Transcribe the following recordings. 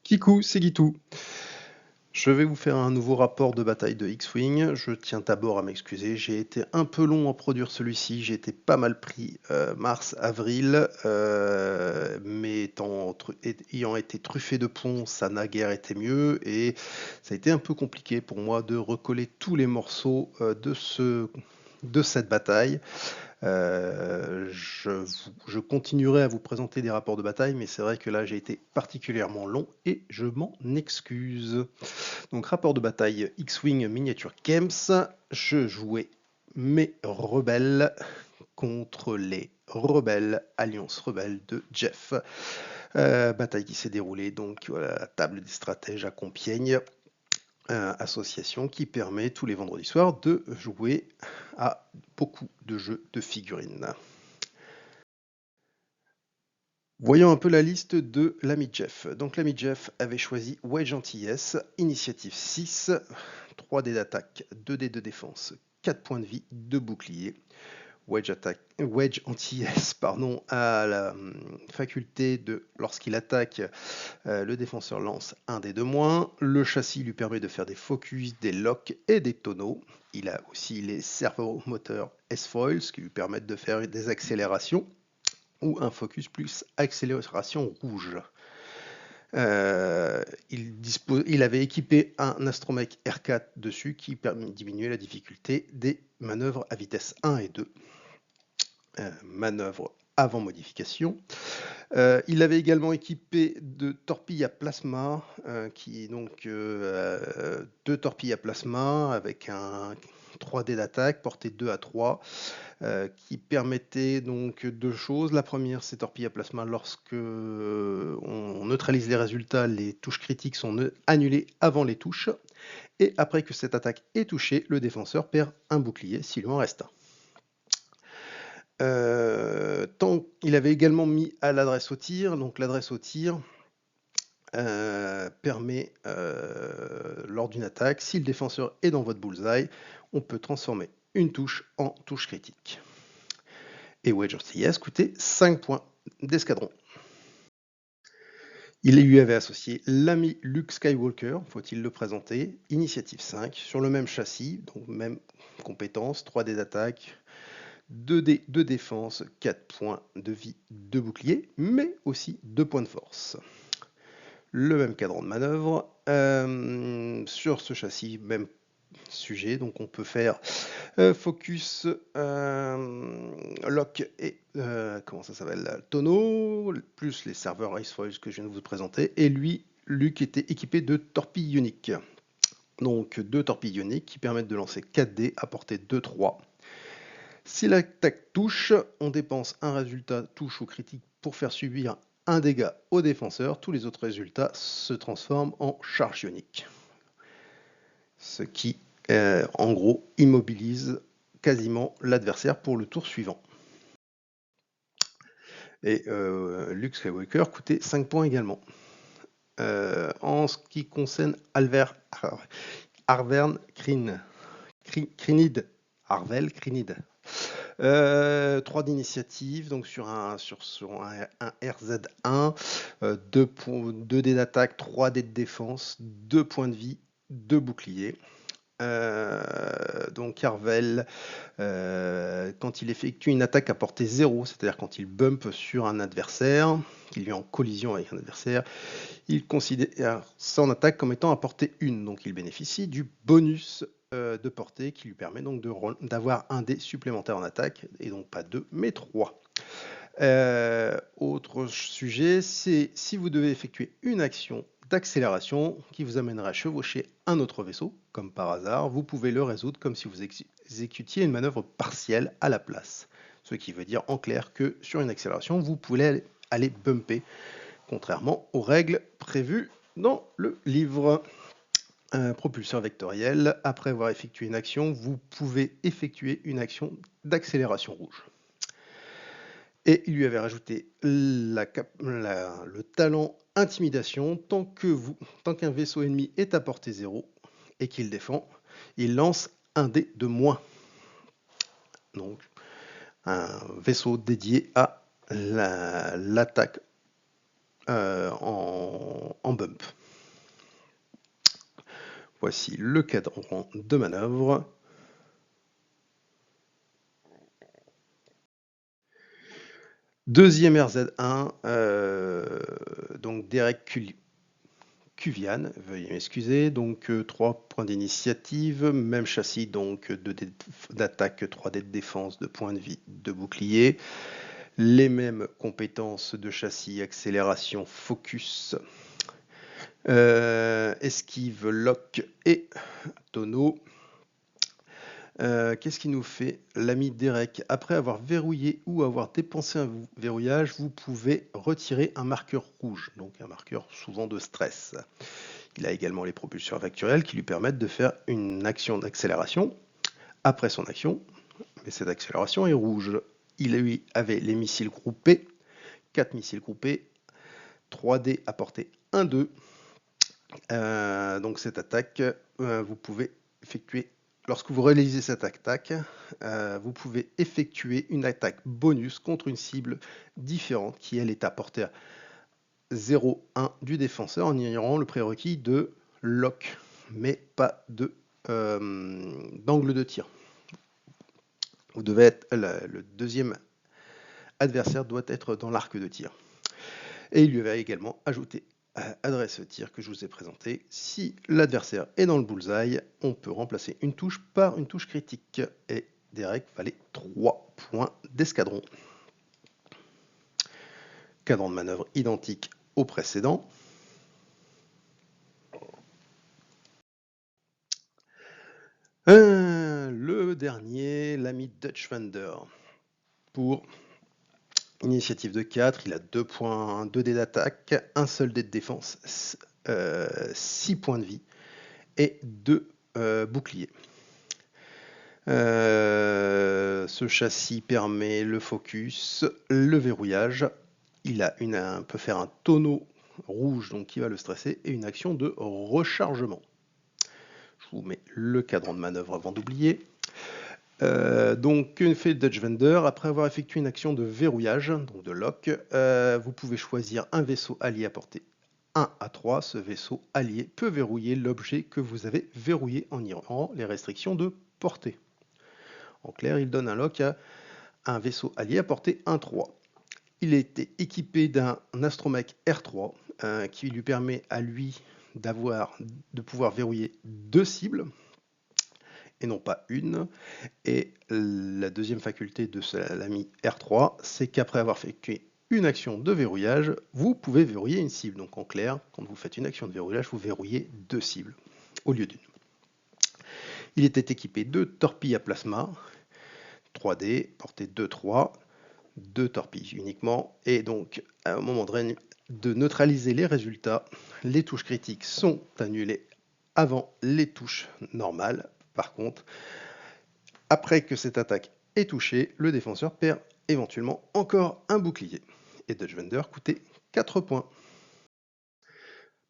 Kikou, c'est Guitou. Je vais vous faire un nouveau rapport de bataille de X-Wing. Je tiens d'abord à m'excuser, j'ai été un peu long à produire celui-ci, j'ai été pas mal pris mars, avril, mais ayant été truffé de ponts, ça n'a guère été mieux, et ça a été un peu compliqué pour moi de recoller tous les morceaux de cette bataille. Je continuerai à vous présenter des rapports de bataille, mais c'est vrai que là j'ai été particulièrement long et je m'en excuse. Donc rapport de bataille X-Wing Miniature Games, je jouais mes rebelles contre les rebelles, Alliance Rebelle de Jeff. Bataille qui s'est déroulée donc à la table des stratèges à Compiègne, association qui permet tous les vendredis soirs de jouer à beaucoup de jeux de figurines. Voyons un peu la liste de l'ami Jeff. Donc l'ami Jeff avait choisi Wedge Antilles, initiative 6, 3 dés d'attaque, 2 dés de défense, 4 points de vie, 2 boucliers. Wedge Antilles a la faculté de, lorsqu'il attaque, le défenseur lance un dé de moins. Le châssis lui permet de faire des focus, des locks et des tonneaux. Il a aussi les servomoteurs S-Foils qui lui permettent de faire des accélérations ou un focus plus accélération rouge. Il avait équipé un Astromech R4 dessus qui permet de diminuer la difficulté des manœuvres à vitesse 1 et 2. Manœuvre avant modification. Il avait également équipé de torpilles à plasma, deux torpilles à plasma avec un 3D d'attaque, portée 2 à 3, qui permettait donc deux choses. La première, c'est torpille à plasma. Lorsque on neutralise les résultats, les touches critiques sont annulées avant les touches. Et après que cette attaque est touchée, le défenseur perd un bouclier s'il en reste un. Il avait également mis à l'adresse au tir. Donc l'adresse au tir permet, lors d'une attaque, si le défenseur est dans votre bullseye, on peut transformer une touche en touche critique. Et Wedge Antilles coûtait 5 points d'escadron. Il lui avait associé l'ami Luke Skywalker, faut-il le présenter, initiative 5, sur le même châssis, donc même compétence, 3 dés d'attaque, 2 dés de défense, 4 points de vie, 2 boucliers, mais aussi 2 points de force. Le même cadran de manœuvre, sur ce châssis, même sujet, donc on peut faire focus, lock et tonneau, plus les serveurs Icefoils que je viens de vous présenter, et lui, Luke était équipé de torpilles ioniques. Donc 2 torpilles ioniques qui permettent de lancer 4 dés à portée 2-3. Si l'attaque touche, on dépense un résultat touche ou critique pour faire subir un dégât au défenseur. Tous les autres résultats se transforment en charge ionique. Ce qui, en gros, immobilise quasiment l'adversaire pour le tour suivant. Et Luke Skywalker coûtait 5 points également. En ce qui concerne Arvern Crinid, 3 d'initiative, donc sur un RZ1, 2 dés d'attaque, 3 dés de défense, 2 points de vie, 2 boucliers. Donc Carvel, quand il effectue une attaque à portée 0, c'est-à-dire quand il bump sur un adversaire, qu'il est en collision avec un adversaire, il considère son attaque comme étant à portée 1, donc il bénéficie du bonus de portée qui lui permet donc d'avoir un dé supplémentaire en attaque, et donc pas 2 mais 3. Autre sujet, c'est si vous devez effectuer une action d'accélération qui vous amènerait à chevaucher un autre vaisseau, comme par hasard, vous pouvez le résoudre comme si vous exécutiez une manœuvre partielle à la place. Ce qui veut dire en clair que sur une accélération, vous pouvez aller bumper, contrairement aux règles prévues dans le livre. Propulseur vectoriel, après avoir effectué une action, vous pouvez effectuer une action d'accélération rouge. Et il lui avait rajouté le talent intimidation. Tant qu'un vaisseau ennemi est à portée 0 et qu'il défend, il lance un dé de moins. Donc un vaisseau dédié à l'attaque en bump. Voici le cadran de manœuvre. Deuxième RZ1, donc Derek Cuvian, veuillez m'excuser, donc 3 points d'initiative, même châssis, donc 2 dés d'attaque, 3 dés de défense, 2 points de vie, 2 boucliers, les mêmes compétences de châssis, accélération, focus, esquive, lock et tonneau. Qu'est-ce qui nous fait l'ami Derek? Après avoir verrouillé ou avoir dépensé un verrouillage, vous pouvez retirer un marqueur rouge, donc un marqueur souvent de stress. Il a également les propulseurs vectoriels qui lui permettent de faire une action d'accélération après son action, mais cette accélération est rouge. Il avait les missiles groupés, 4 missiles groupés, 3 dés à portée 1-2. Donc cette attaque, vous pouvez effectuer. Lorsque vous réalisez cette attaque, vous pouvez effectuer une attaque bonus contre une cible différente qui, elle, est à portée 0-1 du défenseur en ignorant le prérequis de lock, mais pas d'angle de tir. Vous devez être, le deuxième adversaire doit être dans l'arc de tir. Et il lui avait également ajouté adresse tir que je vous ai présenté. Si l'adversaire est dans le bullseye, on peut remplacer une touche par une touche critique. Et Derek valait 3 points d'escadron. Cadran de manœuvre identique au précédent. Le dernier, l'ami Dutch Thunder. Pour initiative de 4, il a 2 points, 2 dés d'attaque, un seul dé de défense, 6 points de vie et 2 boucliers. Ce châssis permet le focus, le verrouillage. Il peut faire un tonneau rouge donc qui va le stresser et une action de rechargement. Je vous mets le cadran de manœuvre avant d'oublier. Donc, que fait Dutch Vendor? Après avoir effectué une action de verrouillage, donc de lock, vous pouvez choisir un vaisseau allié à portée 1 à 3. Ce vaisseau allié peut verrouiller l'objet que vous avez verrouillé en ignorant les restrictions de portée. En clair, il donne un lock à un vaisseau allié à portée 1-3. Il était équipé d'un astromech R3 qui lui permet à lui de pouvoir verrouiller 2 cibles et non pas une. Et la deuxième faculté de l'ami R3, c'est qu'après avoir effectué une action de verrouillage, vous pouvez verrouiller une cible. Donc en clair, quand vous faites une action de verrouillage, vous verrouillez 2 cibles au lieu d'une. Il était équipé de torpilles à plasma, 3D, portée 2-3, 2 torpilles uniquement, et donc à un moment de neutraliser les résultats, les touches critiques sont annulées avant les touches normales. Par contre, après que cette attaque est touchée, le défenseur perd éventuellement encore un bouclier. Et Dutch Vendor coûtait 4 points.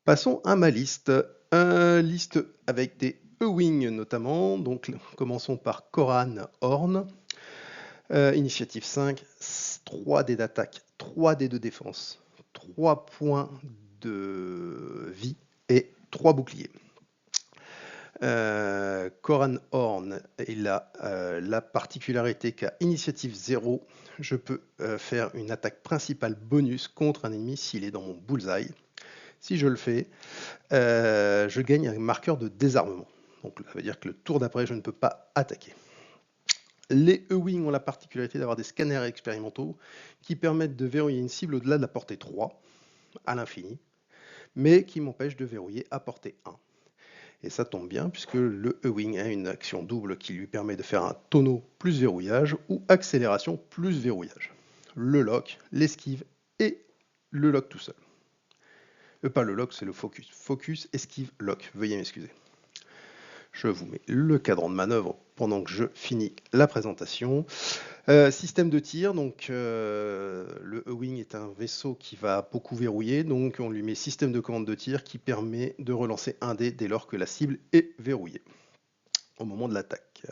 Passons à ma liste. Liste avec des E-Wing notamment. Donc commençons par Koran Horn. Initiative 5, 3 dés d'attaque, 3 dés de défense, 3 points de vie et 3 boucliers. Koran Horn, il a la particularité qu'à initiative 0, je peux faire une attaque principale bonus contre un ennemi s'il est dans mon bullseye. Si je le fais, je gagne un marqueur de désarmement. Donc ça veut dire que le tour d'après, je ne peux pas attaquer. Les E-Wing ont la particularité d'avoir des scanners expérimentaux qui permettent de verrouiller une cible au-delà de la portée 3, à l'infini, mais qui m'empêchent de verrouiller à portée 1. Et ça tombe bien puisque le E-Wing a une action double qui lui permet de faire un tonneau plus verrouillage ou accélération plus verrouillage. Le lock, l'esquive et le lock tout seul. Pas le lock, c'est le focus. Focus, esquive, lock. Veuillez m'excuser. Je vous mets le cadran de manœuvre pendant que je finis la présentation. Système de tir, donc le E-Wing est un vaisseau qui va beaucoup verrouiller, donc on lui met système de commande de tir qui permet de relancer un dé dès lors que la cible est verrouillée au moment de l'attaque.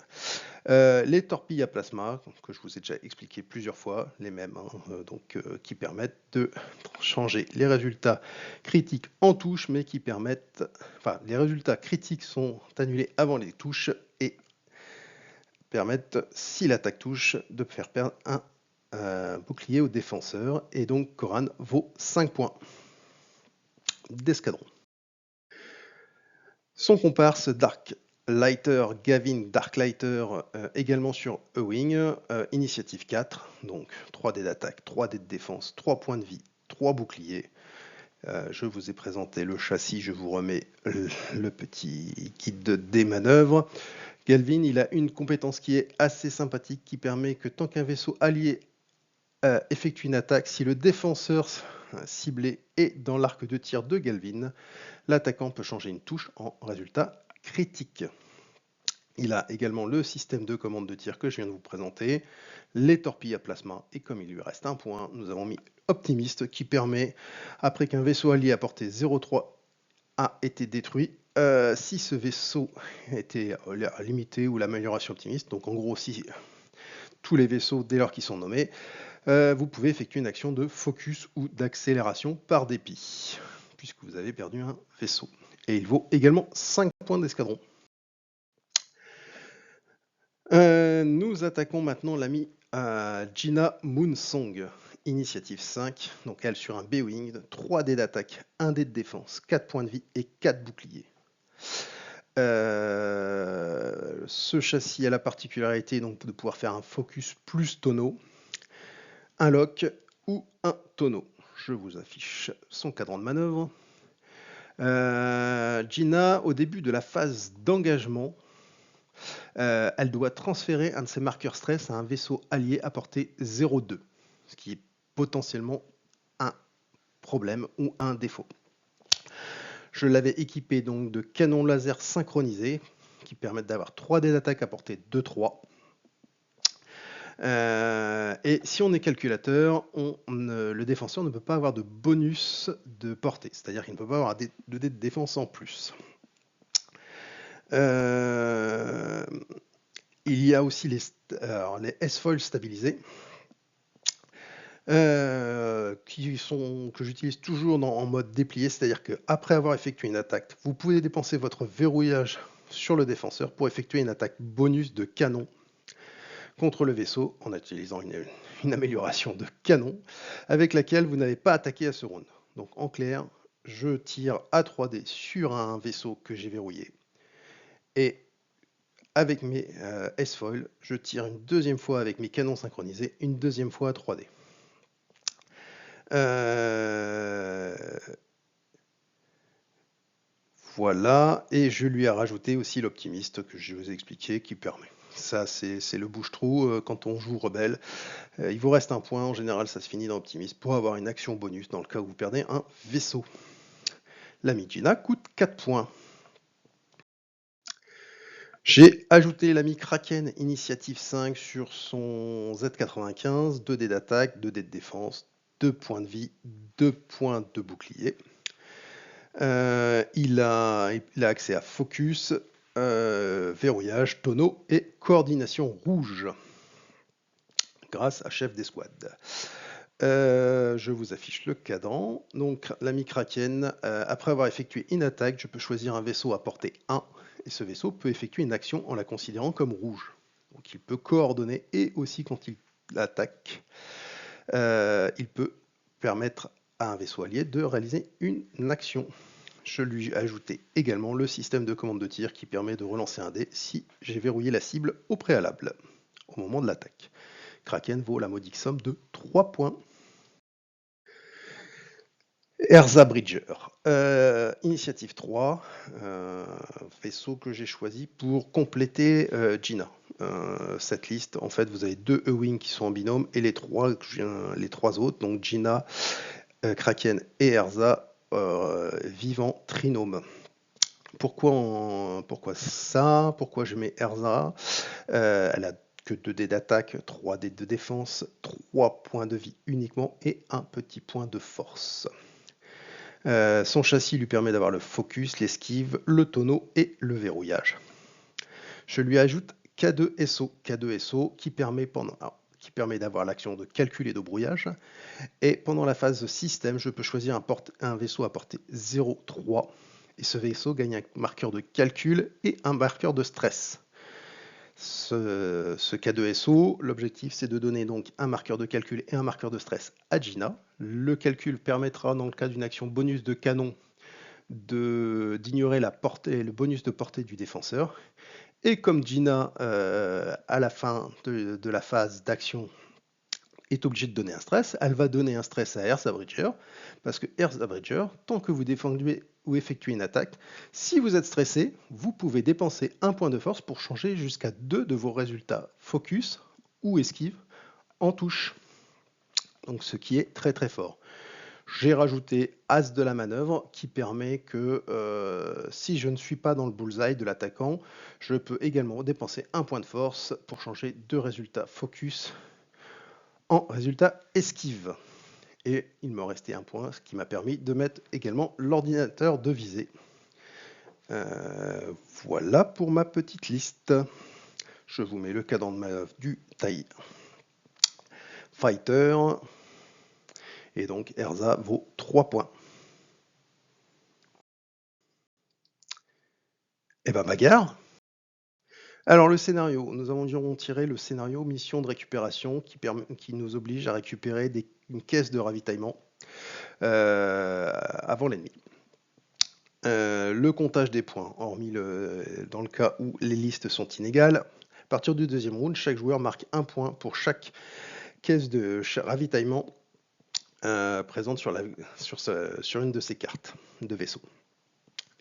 Les torpilles à plasma, que je vous ai déjà expliqué plusieurs fois, les mêmes, qui permettent de changer les résultats critiques en touche, mais qui permettent... Enfin, les résultats critiques sont annulés avant les touches et permettent, si l'attaque touche, de faire perdre un bouclier au défenseur. Et donc, Koran vaut 5 points d'escadron. Son comparse Dark Lighter, Gavin Darklighter, également sur Ewing, initiative 4, donc 3 dés d'attaque, 3 dés de défense, 3 points de vie, 3 boucliers. Je vous ai présenté le châssis, je vous remets le petit guide des manœuvres. Galvin, il a une compétence qui est assez sympathique, qui permet que tant qu'un vaisseau allié effectue une attaque, si le défenseur ciblé est dans l'arc de tir de Galvin, l'attaquant peut changer une touche en résultat critique. Il a également le système de commande de tir que je viens de vous présenter, les torpilles à plasma, et comme il lui reste un point, nous avons mis Optimiste qui permet, après qu'un vaisseau allié à portée 0,3 a été détruit, si ce vaisseau était limité ou l'amélioration optimiste, donc en gros si tous les vaisseaux dès lors qu'ils sont nommés, vous pouvez effectuer une action de focus ou d'accélération par dépit, puisque vous avez perdu un vaisseau. Et il vaut également 5 points d'escadron. Nous attaquons maintenant l'ami Gina Moonsong, initiative 5, donc elle sur un B-Wing, 3 dés d'attaque, 1 dé de défense, 4 points de vie et 4 boucliers. Ce châssis a la particularité donc, de pouvoir faire un focus plus tonneau, un lock ou un tonneau. Je vous affiche son cadran de manœuvre. Gina, au début de la phase d'engagement, elle doit transférer un de ses marqueurs stress à un vaisseau allié à portée 0,2, ce qui est potentiellement un problème ou un défaut. Je l'avais équipé donc de canons laser synchronisés qui permettent d'avoir 3 dés d'attaque à portée 2-3. Et si on est calculateur, le défenseur ne peut pas avoir de bonus de portée, c'est-à-dire qu'il ne peut pas avoir de dés de défense en plus. Il y a aussi les S-foils stabilisés, que j'utilise toujours en mode déplié, c'est-à-dire qu'après avoir effectué une attaque, vous pouvez dépenser votre verrouillage sur le défenseur pour effectuer une attaque bonus de canon contre le vaisseau en utilisant une amélioration de canon avec laquelle vous n'avez pas attaqué à ce round. Donc en clair, je tire à 3D sur un vaisseau que j'ai verrouillé et avec mes S-foils, je tire une deuxième fois avec mes canons synchronisés, une deuxième fois à 3D. Voilà, et je lui ai rajouté aussi l'optimiste que je vous ai expliqué qui permet. Ça, c'est le bouche-trou quand on joue rebelle. Il vous reste un point, en général ça se finit dans optimiste pour avoir une action bonus dans le cas où vous perdez un vaisseau. L'ami Gina coûte 4 points. J'ai ajouté l'ami Kraken initiative 5 sur son Z95, 2 dés d'attaque, 2 dés de défense, 2 points de vie, 2 points de bouclier. Il a accès à focus, verrouillage, tonneau et coordination rouge grâce à chef d'escouade. Je vous affiche le cadran. Donc l'ami Kraken, après avoir effectué une attaque, je peux choisir un vaisseau à portée 1 et ce vaisseau peut effectuer une action en la considérant comme rouge. Donc il peut coordonner et aussi quand il attaque, il peut permettre à un vaisseau allié de réaliser une action. Je lui ai ajouté également le système de commande de tir qui permet de relancer un dé si j'ai verrouillé la cible au préalable, au moment de l'attaque. Kraken vaut la modique somme de 3 points. Erza Bridger, initiative 3, vaisseau que j'ai choisi pour compléter Gina. Cette liste, en fait, vous avez 2 Ewing qui sont en binôme et les trois autres, donc Gina, Kraken et Erza, vivant trinôme. Pourquoi ça? Pourquoi je mets Erza? Elle a que 2 dés d'attaque, 3 dés de défense, 3 points de vie uniquement et un petit point de force. Son châssis lui permet d'avoir le focus, l'esquive, le tonneau et le verrouillage. Je lui ajoute K2SO. K2SO qui permet d'avoir l'action de calcul et de brouillage. Et pendant la phase système, je peux choisir un vaisseau à portée 0,3. Et ce vaisseau gagne un marqueur de calcul et un marqueur de stress. Ce K2SO, l'objectif c'est de donner donc un marqueur de calcul et un marqueur de stress à Gina. Le calcul permettra, dans le cas d'une action bonus de canon, d'ignorer le bonus de portée du défenseur. Et comme Gina, à la fin de la phase d'action, est obligée de donner un stress, elle va donner un stress à Eartha Bridger, parce que Eartha Bridger, tant que vous défendez ou effectuez une attaque, si vous êtes stressé, vous pouvez dépenser un point de force pour changer jusqu'à 2 de vos résultats focus ou esquive en touche. Donc ce qui est très très fort. J'ai rajouté As de la manœuvre qui permet que si je ne suis pas dans le bullseye de l'attaquant, je peux également dépenser un point de force pour changer de résultat focus en résultat esquive. Et il me restait un point, ce qui m'a permis de mettre également l'ordinateur de visée. Voilà pour ma petite liste. Je vous mets le cadran de manœuvre du TIE Fighter. Et donc Eartha vaut 3 points. Et ben bagarre. Alors le scénario, nous avons tiré le scénario mission de récupération qui nous oblige à récupérer une caisse de ravitaillement avant l'ennemi. Le comptage des points, hormis dans le cas où les listes sont inégales. À partir du deuxième round, chaque joueur marque un point pour chaque caisse de ravitaillement présente sur une de ses cartes de vaisseau.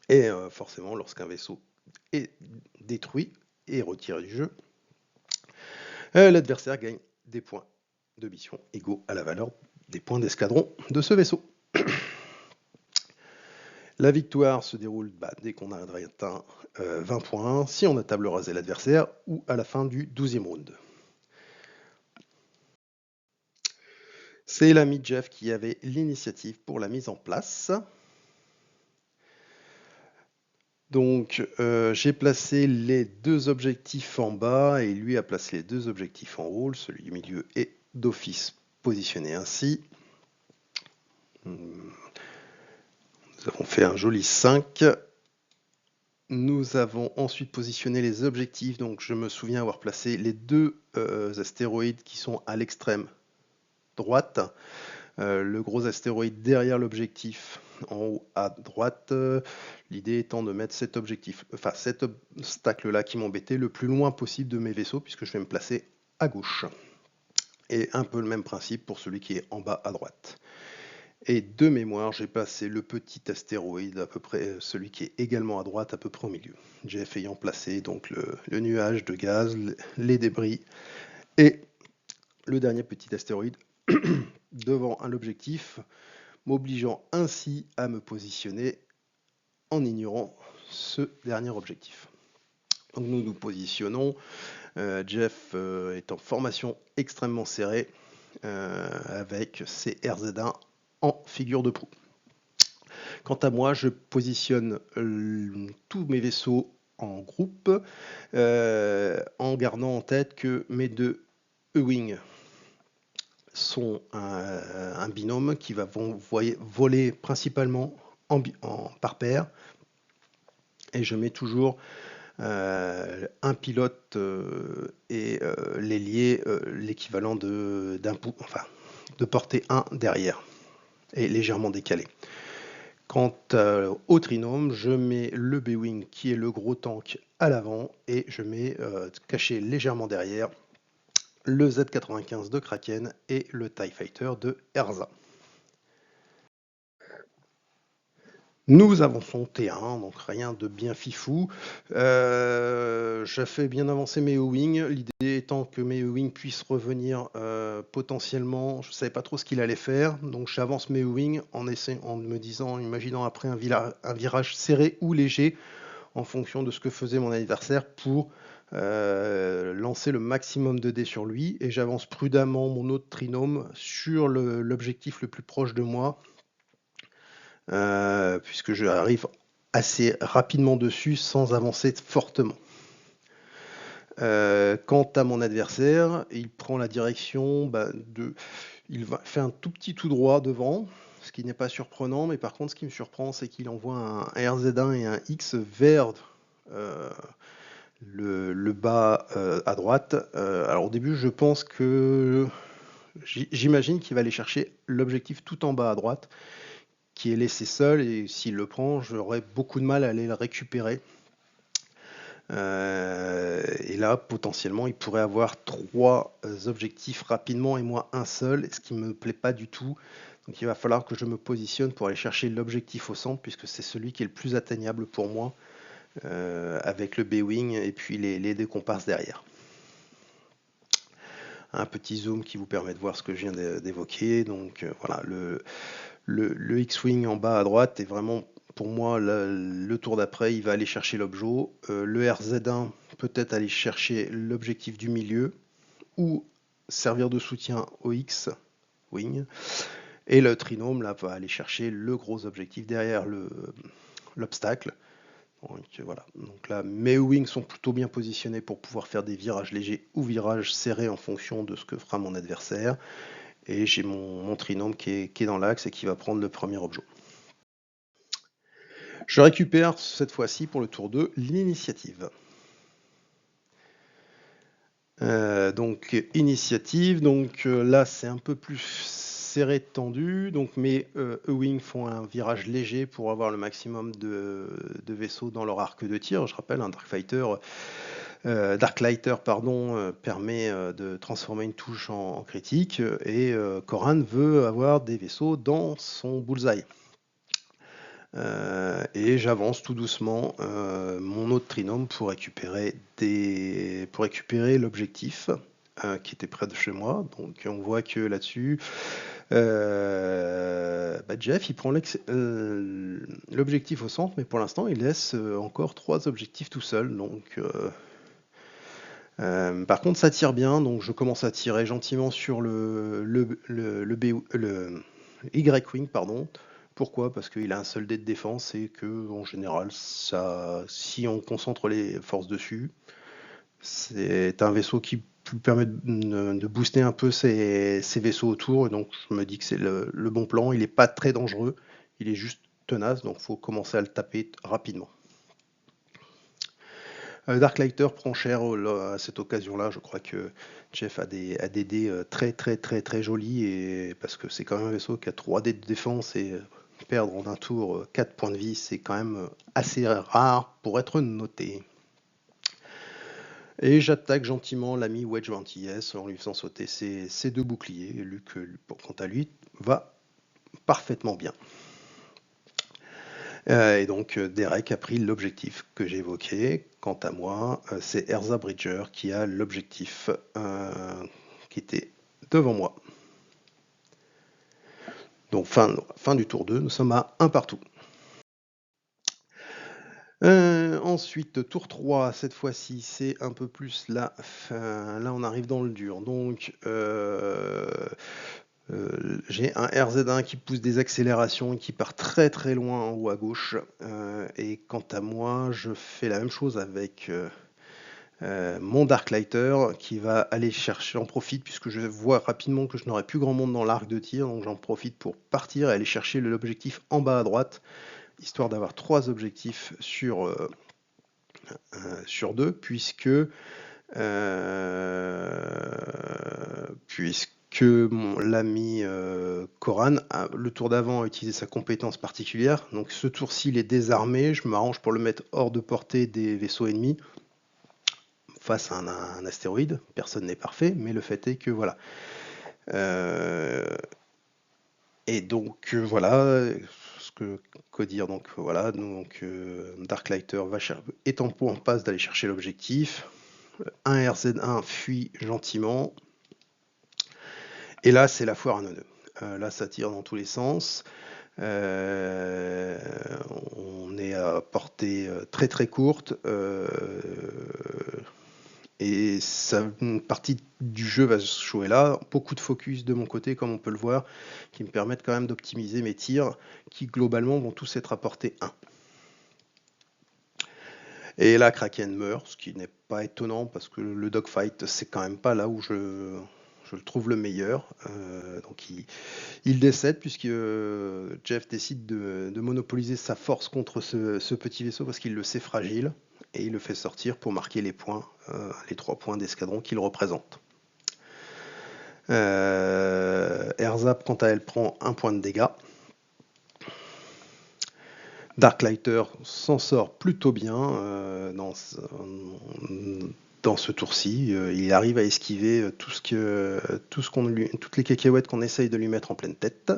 Et forcément, lorsqu'un vaisseau est détruit et retiré du jeu, l'adversaire gagne des points de mission égaux à la valeur des points d'escadron de ce vaisseau. La victoire se déroule dès qu'on a atteint 20 points, si on a table rasé l'adversaire, ou à la fin du 12e round. C'est l'ami Jeff qui avait l'initiative pour la mise en place. Donc j'ai placé les 2 objectifs en bas et lui a placé les 2 objectifs en haut. Celui du milieu est d'office positionné ainsi. Nous avons fait un joli 5. Nous avons ensuite positionné les objectifs. Donc je me souviens avoir placé les 2 astéroïdes qui sont à l'extrême droite. Le gros astéroïde derrière l'objectif en haut à droite. L'idée étant de mettre cet obstacle-là qui m'embêtait le plus loin possible de mes vaisseaux, puisque je vais me placer à gauche. Et un peu le même principe pour celui qui est en bas à droite. Et de mémoire, j'ai placé le petit astéroïde, à peu près celui qui est également à droite, à peu près au milieu. Jeff ayant placé donc le nuage de gaz, les débris et le dernier petit astéroïde devant l'objectif, m'obligeant ainsi à me positionner en ignorant ce dernier objectif. Donc nous nous positionnons, Jeff est en formation extrêmement serrée, avec ses RZ1 en figure de proue. Quant à moi, je positionne tous mes vaisseaux en groupe, en gardant en tête que mes 2 E-Wing sont un binôme qui va voler principalement par paire. Et je mets toujours un pilote et l'ailier, l'équivalent de portée 1 derrière, et légèrement décalé. Quant au trinôme, je mets le B-Wing qui est le gros tank à l'avant, et je mets caché légèrement derrière le Z95 de Kraken et le TIE Fighter de Eartha. Nous avançons T1, donc rien de bien fifou. Je fais bien avancer mes E-Wing, l'idée étant que mes E-Wing puissent revenir potentiellement. Je ne savais pas trop ce qu'il allait faire, donc j'avance mes E-Wing en me disant, imaginant après un virage serré ou léger, en fonction de ce que faisait mon adversaire, pour lancer le maximum de dés sur lui. Et j'avance prudemment mon autre trinôme sur l'objectif le plus proche de moi, puisque je arrive assez rapidement dessus sans avancer fortement. Quant à mon adversaire, il prend la direction il va faire un tout petit tout droit devant, ce qui n'est pas surprenant, mais par contre, ce qui me surprend, c'est qu'il envoie un RZ1 et un X vers euh, le bas à droite. Alors au début, je pense que j'imagine qu'il va aller chercher l'objectif tout en bas à droite, qui est laissé seul, et s'il le prend, j'aurai beaucoup de mal à aller le récupérer. Et là, potentiellement, il pourrait avoir trois objectifs rapidement et moi un seul, ce qui me plaît pas du tout. Donc il va falloir que je me positionne pour aller chercher l'objectif au centre, puisque c'est celui qui est le plus atteignable pour moi, avec le B-Wing et puis les deux comparses derrière. Un petit zoom qui vous permet de voir ce que je viens d'évoquer. Donc voilà, le X-Wing en bas à droite est vraiment pour moi le tour d'après. Il va aller chercher l'objet. Le RZ1 peut-être aller chercher l'objectif du milieu ou servir de soutien au X-Wing. Et le trinôme là va aller chercher le gros objectif derrière l'obstacle. Donc voilà. Donc là, mes wings sont plutôt bien positionnés pour pouvoir faire des virages légers ou virages serrés en fonction de ce que fera mon adversaire. Et j'ai mon trinôme qui est dans l'axe et qui va prendre le premier objet. Je récupère cette fois-ci pour le tour 2 l'initiative. Donc initiative, donc là c'est un peu plus serré, tendu, donc mes E-Wing font un virage léger pour avoir le maximum de vaisseaux dans leur arc de tir. Je rappelle, un Darklighter permet de transformer une touche en critique, et Corran veut avoir des vaisseaux dans son bullseye. Et j'avance tout doucement mon autre trinôme pour récupérer l'objectif qui était près de chez moi. Donc on voit que là-dessus, Jeff il prend l'objectif au centre, mais pour l'instant il laisse encore 3 objectifs tout seul. Donc par contre ça tire bien, donc je commence à tirer gentiment sur le Y-Wing, pardon. Pourquoi? Parce qu'il a un seul dé de défense et que en général, si on concentre les forces dessus, c'est un vaisseau qui permet de booster un peu ses vaisseaux autour. Et donc je me dis que c'est le bon plan. Il n'est pas très dangereux, il est juste tenace, donc il faut commencer à le taper rapidement. Darklighter prend cher à cette occasion-là. Je crois que Jeff a des dés très très très très jolis, et parce que c'est quand même un vaisseau qui a 3 dés de défense, et perdre en un tour 4 points de vie, c'est quand même assez rare pour être noté. Et j'attaque gentiment l'ami Wedge Antilles en lui faisant sauter ses 2 boucliers. Et Luke, quant à lui, va parfaitement bien. Et donc Derek a pris l'objectif que j'ai évoqué. Quant à moi, c'est Erza Bridger qui a l'objectif qui était devant moi. Donc fin du tour 2, nous sommes à 1 partout. Ensuite, tour 3, cette fois-ci, c'est un peu plus là. Là, on arrive dans le dur. Donc, j'ai un RZ1 qui pousse des accélérations et qui part très très loin en haut à gauche. Et quant à moi, je fais la même chose avec mon Darklighter qui va aller chercher, j'en profite puisque je vois rapidement que je n'aurai plus grand monde dans l'arc de tir, donc j'en profite pour partir et aller chercher l'objectif en bas à droite, histoire d'avoir 3 objectifs sur 2, puisque l'ami Corran, le tour d'avant, a utilisé sa compétence particulière. Donc ce tour-ci, il est désarmé. Je m'arrange pour le mettre hors de portée des vaisseaux ennemis face à un astéroïde. Personne n'est parfait, mais le fait est que voilà. Et donc voilà ce que dire. Donc voilà, donc Darklighter est en passe d'aller chercher l'objectif. Un RZ1 fuit gentiment. Et là, c'est la foire à nœuds. Là, ça tire dans tous les sens. On est à portée très très courte. Et une partie du jeu va se jouer là. Beaucoup de focus de mon côté, comme on peut le voir, qui me permettent quand même d'optimiser mes tirs, qui globalement vont tous être à portée 1. Et là, Kraken meurt, ce qui n'est pas étonnant parce que le dogfight, c'est quand même pas là où je le trouve le meilleur. Donc il décède puisque Jeff décide de monopoliser sa force contre ce petit vaisseau parce qu'il le sait fragile et il le fait sortir pour marquer les points, les 3 points d'escadron qu'il représente. Herzap, quant à elle, prend 1 point de dégâts. Darklighter s'en sort plutôt bien dans ce tour-ci. Il arrive à esquiver toutes les cacahuètes qu'on essaye de lui mettre en pleine tête.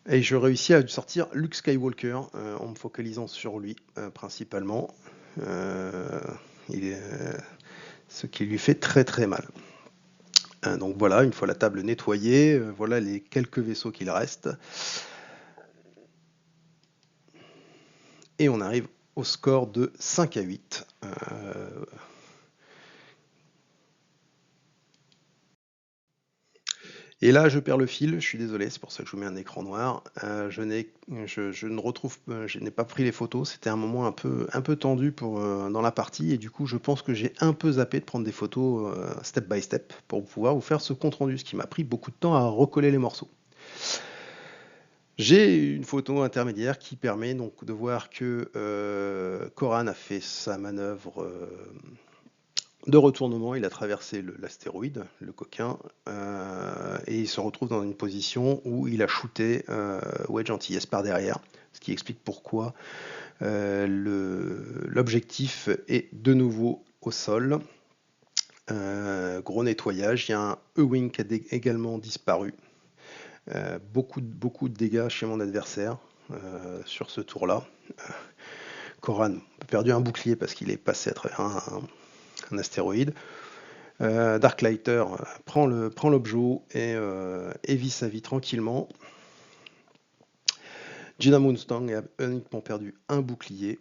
Et je réussis à sortir Luke Skywalker en me focalisant sur lui principalement. Ce qui lui fait très très mal. Donc voilà, une fois la table nettoyée, voilà les quelques vaisseaux qu'il reste. Et on arrive au score de 5-8. Et là, je perds le fil, je suis désolé, c'est pour ça que je vous mets un écran noir. Je n'ai pas pris les photos, c'était un moment un peu tendu dans la partie, et du coup, je pense que j'ai un peu zappé de prendre des photos step by step pour pouvoir vous faire ce compte rendu, ce qui m'a pris beaucoup de temps à recoller les morceaux. J'ai une photo intermédiaire qui permet donc de voir que Corran a fait sa manœuvre de retournement, il a traversé l'astéroïde, le coquin, et il se retrouve dans une position où il a shooté Wedge Antilles par derrière, ce qui explique pourquoi l'objectif est de nouveau au sol. Gros nettoyage, il y a un E-Wing qui a également disparu. Beaucoup de dégâts chez mon adversaire sur ce tour-là. Corran a perdu un bouclier parce qu'il est passé à travers un astéroïde. Darklighter prend l'objet et vit sa vie tranquillement. Gina Moonstang a uniquement perdu un bouclier.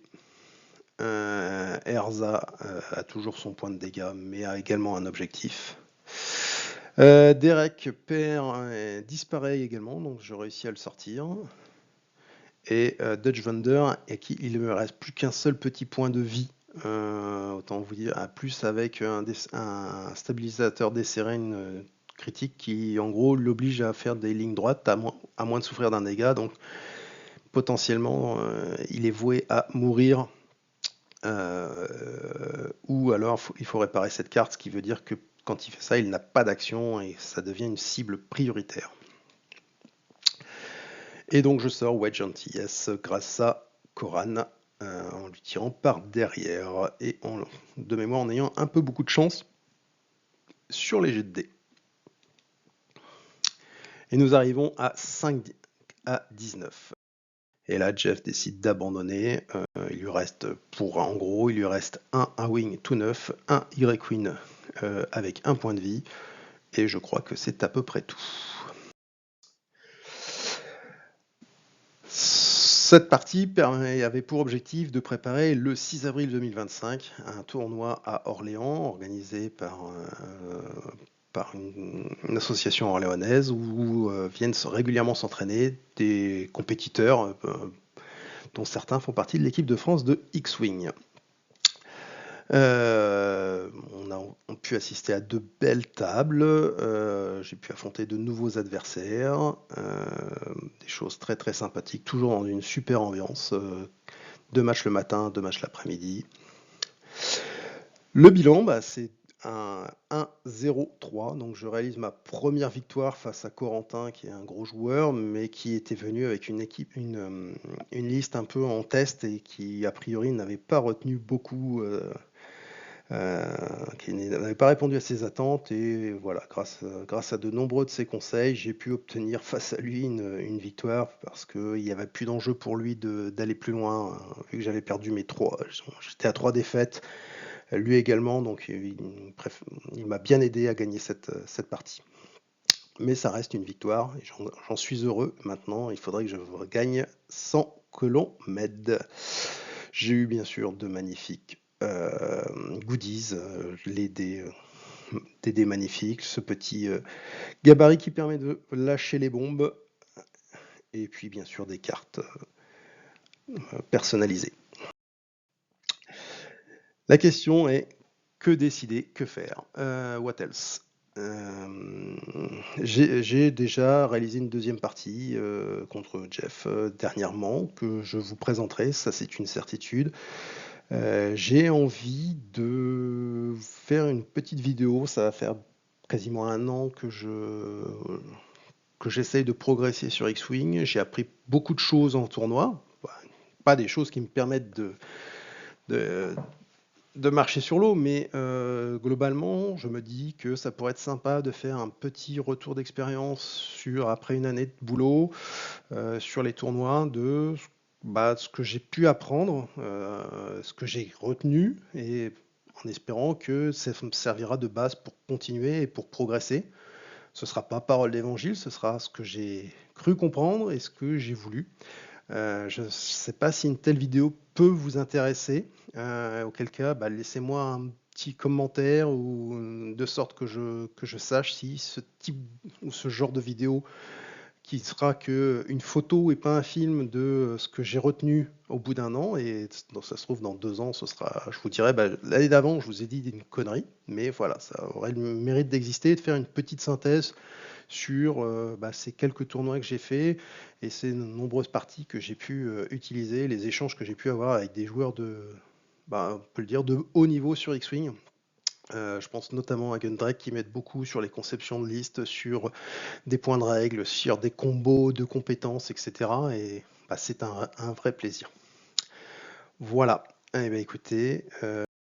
Erza a toujours son point de dégâts, mais a également un objectif. Derek disparaît également, donc je réussis à le sortir. Et Dutch Vander, à qui il ne me reste plus qu'un seul petit point de vie. Autant vous dire, plus avec un stabilisateur desserré critique qui en gros l'oblige à faire des lignes droites à moins de souffrir d'un dégât, donc potentiellement il est voué à mourir ou alors il faut réparer cette carte, ce qui veut dire que quand il fait ça il n'a pas d'action et ça devient une cible prioritaire. Et donc je sors Wedge Antilles grâce à Corran en lui tirant par derrière et de mémoire en ayant un peu beaucoup de chance sur les jets de dés. Et nous arrivons à 5 à 19. Et là, Jeff décide d'abandonner. Il lui reste, il lui reste un A-Wing tout neuf, un Y-Wing avec un point de vie. Et je crois que c'est à peu près tout. Cette partie avait pour objectif de préparer le 6 avril 2025 un tournoi à Orléans organisé par une association orléanaise où viennent régulièrement s'entraîner des compétiteurs dont certains font partie de l'équipe de France de X-Wing. On a pu assister à de belles tables, j'ai pu affronter de nouveaux adversaires, des choses très très sympathiques, toujours dans une super ambiance, 2 matchs le matin, 2 matchs l'après-midi. Le bilan, c'est un 1-0-3, donc je réalise ma première victoire face à Corentin, qui est un gros joueur, mais qui était venu avec une liste un peu en test et qui a priori n'avait pas retenu beaucoup qui n'avait pas répondu à ses attentes et voilà, grâce à de nombreux de ses conseils, j'ai pu obtenir face à lui une victoire parce qu'il n'y avait plus d'enjeu pour lui d'aller plus loin, vu que j'avais perdu mes 3, j'étais à 3 défaites, lui également, donc il m'a bien aidé à gagner cette partie. Mais ça reste une victoire et j'en suis heureux. Maintenant, il faudrait que je gagne sans que l'on m'aide. J'ai eu bien sûr de magnifiques goodies, des dés magnifiques, ce petit gabarit qui permet de lâcher les bombes, et puis bien sûr des cartes personnalisées. La question est que décider, que faire? What else? Euh, j'ai déjà réalisé une deuxième partie contre Jeff dernièrement que je vous présenterai, ça c'est une certitude. J'ai envie de faire une petite vidéo, ça va faire quasiment un an que j'essaye de progresser sur X-Wing. J'ai appris beaucoup de choses en tournoi, pas des choses qui me permettent de, de marcher sur l'eau, mais globalement, je me dis que ça pourrait être sympa de faire un petit retour d'expérience sur, après une année de boulot, sur les tournois, ce que j'ai pu apprendre, ce que j'ai retenu, et en espérant que ça me servira de base pour continuer et pour progresser. Ce ne sera pas parole d'évangile, ce sera ce que j'ai cru comprendre et ce que j'ai voulu. Je ne sais pas si une telle vidéo peut vous intéresser, auquel cas, bah, laissez-moi un petit commentaire ou de sorte que je sache si ce type ou ce genre de vidéo qui sera que une photo et pas un film de ce que j'ai retenu au bout d'un an et ça se trouve dans 2 ans ce sera, je vous dirais bah, l'année d'avant je vous ai dit une connerie mais voilà ça aurait le mérite d'exister et de faire une petite synthèse sur bah, ces quelques tournois que j'ai fait et ces nombreuses parties que j'ai pu utiliser, les échanges que j'ai pu avoir avec des joueurs de, bah, on peut le dire, de haut niveau sur X-Wing. Je pense notamment à Gundrake qui m'aide beaucoup sur les conceptions de listes, sur des points de règle, sur des combos de compétences, etc. Et bah, c'est un vrai plaisir. Voilà. Eh bien, écoutez,